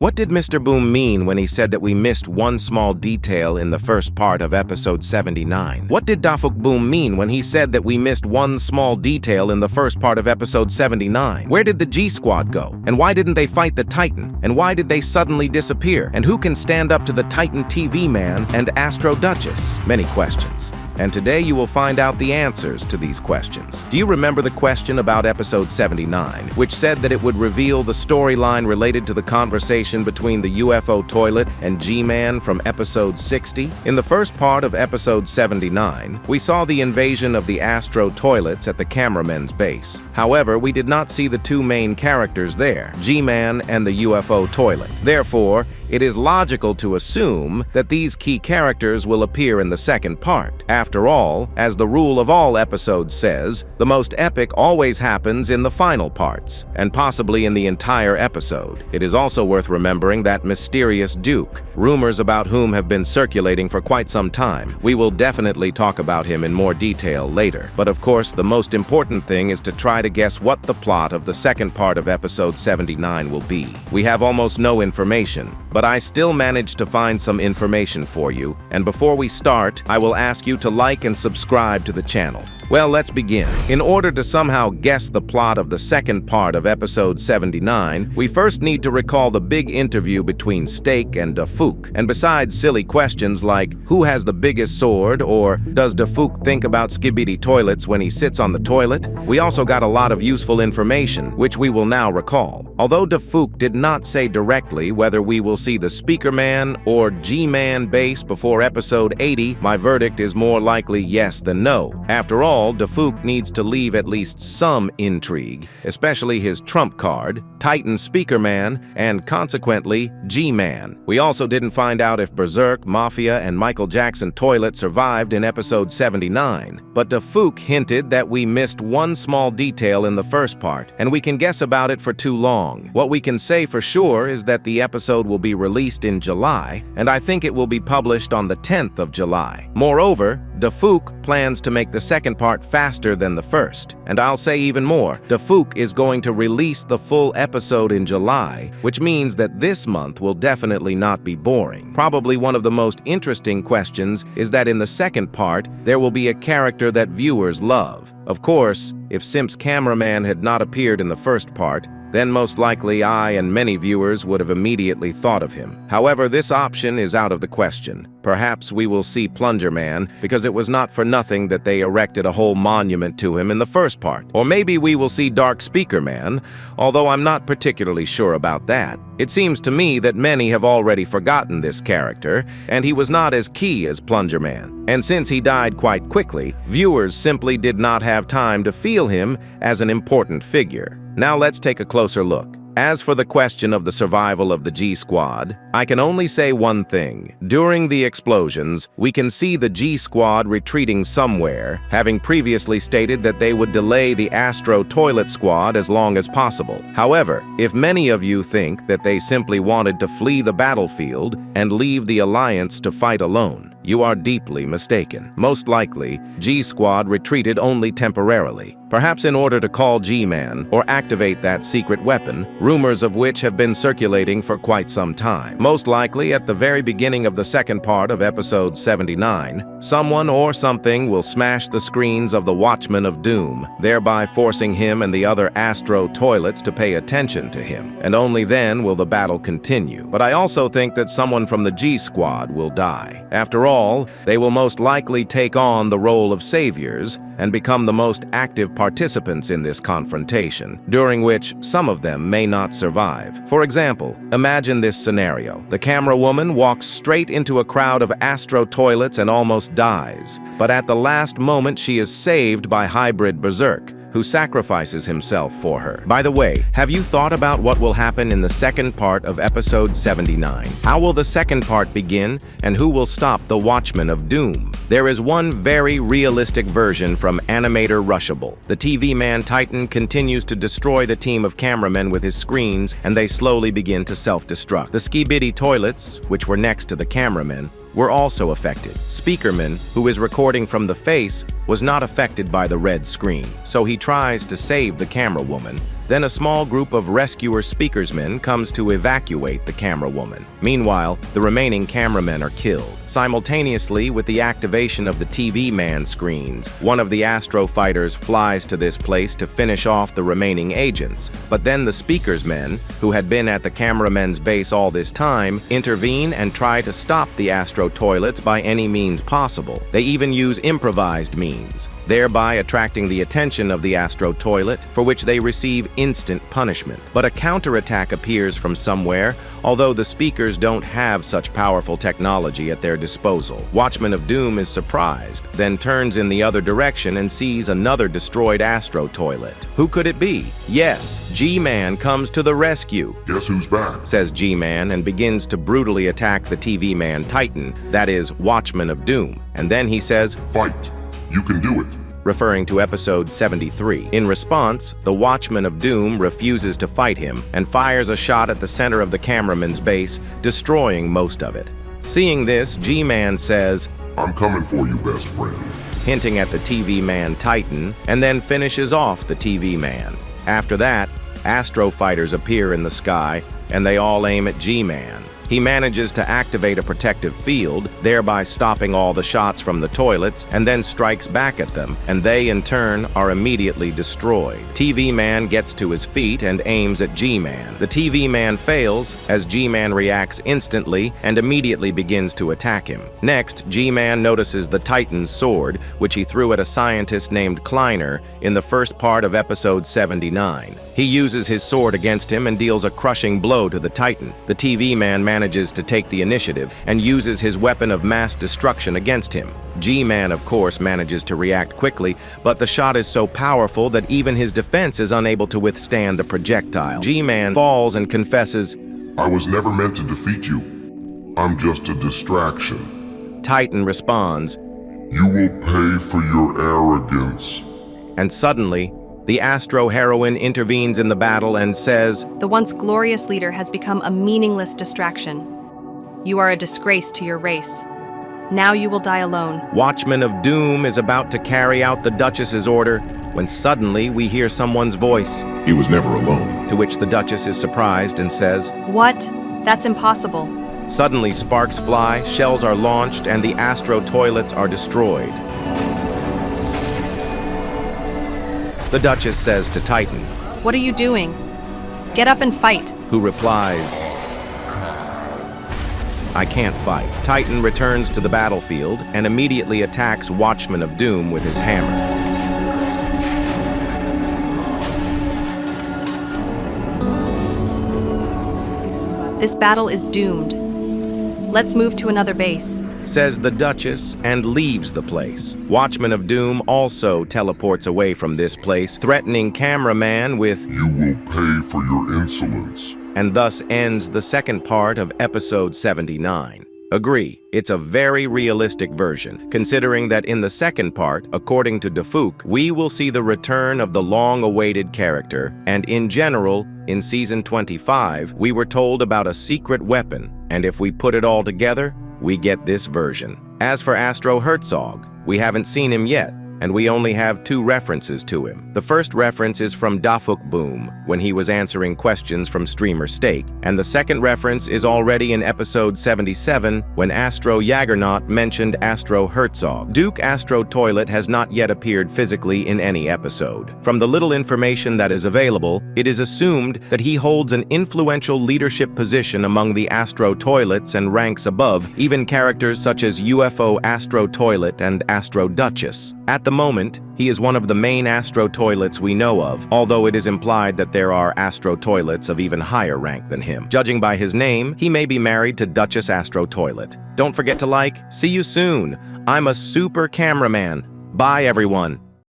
What did Mr. Boom mean when he said that we missed one small detail in the first part of episode 79? What did Dafuk Boom mean when he said that we missed one small detail in the first part of episode 79? Where did the G Squad go? And why didn't they fight the Titan? And why did they suddenly disappear? And who can stand up to the Titan TV man and Astro Duchess? Many questions. And today you will find out the answers to these questions. Do you remember the question about episode 79, which said that it would reveal the storyline related to the conversation between the UFO toilet and G-Man from episode 60? In the first part of episode 79, we saw the invasion of the Astro toilets at the Cameraman's base. However, we did not see the two main characters there, G-Man and the UFO toilet. Therefore, it is logical to assume that these key characters will appear in the second part. After all, as the rule of all episodes says, the most epic always happens in the final parts, and possibly in the entire episode. It is also worth remembering that mysterious Duke, rumors about whom have been circulating for quite some time. We will definitely talk about him in more detail later. But of course, the most important thing is to try to guess what the plot of the second part of episode 79 will be. We have almost no information, but I still managed to find some information for you, and before we start, I will ask you to like and subscribe to the channel. Well, let's begin. In order to somehow guess the plot of the second part of episode 79, we first need to recall the big interview between Steak and Dafuk. And besides silly questions like, who has the biggest sword, or does Dafuk think about Skibidi Toilets when he sits on the toilet? We also got a lot of useful information, which we will now recall. Although Dafuk did not say directly whether we will see the Speaker Man or G-Man base before episode 80, my verdict is more likely yes than no. After all, Dafuk needs to leave at least some intrigue, especially his trump card, Titan Speaker Man, and consequently, G-Man. We also didn't find out if Berserk, Mafia, and Michael Jackson Toilet survived in episode 79, but Dafuk hinted that we missed one small detail in the first part, and we can guess about it for too long. What we can say for sure is that the episode will be released in July, and I think it will be published on the 10th of July. Moreover, Dafuk plans to make the second part faster than the first. And I'll say even more, Dafuk is going to release the full episode in July, which means that this month will definitely not be boring. Probably one of the most interesting questions is that in the second part, there will be a character that viewers love. Of course, if Simp's Cameraman had not appeared in the first part, then most likely I and many viewers would have immediately thought of him. However, this option is out of the question. Perhaps we will see Plunger Man, because it was not for nothing that they erected a whole monument to him in the first part. Or maybe we will see Dark Speaker Man, although I'm not particularly sure about that. It seems to me that many have already forgotten this character, and he was not as key as Plunger Man. And since he died quite quickly, viewers simply did not have time to feel him as an important figure. Now let's take a closer look. As for the question of the survival of the G Squad, I can only say one thing. During the explosions, we can see the G Squad retreating somewhere, having previously stated that they would delay the Astro Toilet Squad as long as possible. However, if many of you think that they simply wanted to flee the battlefield and leave the Alliance to fight alone, you are deeply mistaken. Most likely, G Squad retreated only temporarily, perhaps in order to call G-Man or activate that secret weapon, rumors of which have been circulating for quite some time. Most likely, at the very beginning of the second part of episode 79, someone or something will smash the screens of the Watchman of Doom, thereby forcing him and the other Astro toilets to pay attention to him, and only then will the battle continue. But I also think that someone from the G Squad will die. After all, they will most likely take on the role of saviors and become the most active participants in this confrontation, during which some of them may not survive. For example, imagine this scenario. The camera woman walks straight into a crowd of Astro toilets and almost dies, but at the last moment she is saved by Hybrid Berserk, who sacrifices himself for her. By the way, have you thought about what will happen in the second part of episode 79? How will the second part begin, and who will stop the Watchman of Doom? There is one very realistic version from animator Rushable. The TV man Titan continues to destroy the team of cameramen with his screens, and they slowly begin to self-destruct. The Skibidi Toilets, which were next to the cameramen, were also affected. Speakerman, who is recording from the face, was not affected by the red screen, so he tries to save the camera woman, Then a small group of rescuer speakersmen comes to evacuate the camerawoman. Meanwhile, the remaining cameramen are killed. Simultaneously with the activation of the TV man screens, one of the Astro fighters flies to this place to finish off the remaining agents. But then the speakersmen, who had been at the cameramen's base all this time, intervene and try to stop the Astro toilets by any means possible. They even use improvised means, thereby attracting the attention of the Astro toilet, for which they receive instant punishment. But a counterattack appears from somewhere, although the speakers don't have such powerful technology at their disposal. Watchman of Doom is surprised, then turns in the other direction and sees another destroyed Astro toilet. Who could it be? Yes, G-Man comes to the rescue. Guess who's back? Says G-Man and begins to brutally attack the TV man Titan, that is, Watchman of Doom. And then he says, "Fight. You can do it." Referring to episode 73. In response, the Watchman of Doom refuses to fight him and fires a shot at the center of the cameraman's base, destroying most of it. Seeing this, G-Man says, "I'm coming for you, best friend," hinting at the TV man Titan, and then finishes off the TV man. After that, Astro fighters appear in the sky, and they all aim at G-Man. He manages to activate a protective field, thereby stopping all the shots from the toilets, and then strikes back at them, and they in turn are immediately destroyed. TV Man gets to his feet and aims at G-Man. The TV Man fails, as G-Man reacts instantly and immediately begins to attack him. Next, G-Man notices the Titan's sword, which he threw at a scientist named Kleiner in the first part of episode 79. He uses his sword against him and deals a crushing blow to the Titan. The TV Man manages to take the initiative and uses his weapon of mass destruction against him. G-Man, of course, manages to react quickly, but the shot is so powerful that even his defense is unable to withstand the projectile. G-Man falls and confesses, "I was never meant to defeat you. I'm just a distraction." Titan responds, "You will pay for your arrogance." And suddenly, the Astro heroine intervenes in the battle and says, "The once glorious leader has become a meaningless distraction. You are a disgrace to your race. Now you will die alone." Watchman of Doom is about to carry out the Duchess's order when suddenly we hear someone's voice, "He was never alone." to which the Duchess is surprised and says, "What? That's impossible." Suddenly sparks fly, shells are launched, and the Astro toilets are destroyed. The Duchess says to Titan, "What are you doing? Get up and fight." who replies, "I can't fight." Titan returns to the battlefield and immediately attacks Watchman of Doom with his hammer. "This battle is doomed. Let's move to another base," says the Duchess and leaves the place. Watchman of Doom also teleports away from this place, threatening Cameraman with, "You will pay for your insolence." and thus ends the second part of episode 79. Agree, it's a very realistic version, considering that in the second part, according to Duchess, we will see the return of the long-awaited character, and in general, in season 25, we were told about a secret weapon, and if we put it all together, we get this version. As for Astro Herzog, we haven't seen him yet, and we only have 2 references to him. The first reference is from Duchess Boom, when he was answering questions from streamer Steak, and the second reference is already in episode 77, when Astro Jaggernaut mentioned Astro Herzog. Duke Astro Toilet has not yet appeared physically in any episode. From the little information that is available, it is assumed that he holds an influential leadership position among the Astro Toilets and ranks above even characters such as UFO Astro Toilet and Astro Duchess. At the moment, he is one of the main Astro Toilets we know of, although it is implied that there are Astro Toilets of even higher rank than him. Judging by his name, he may be married to Duchess Astro Toilet. Don't forget to like. See you soon. I'm a super cameraman. Bye, everyone.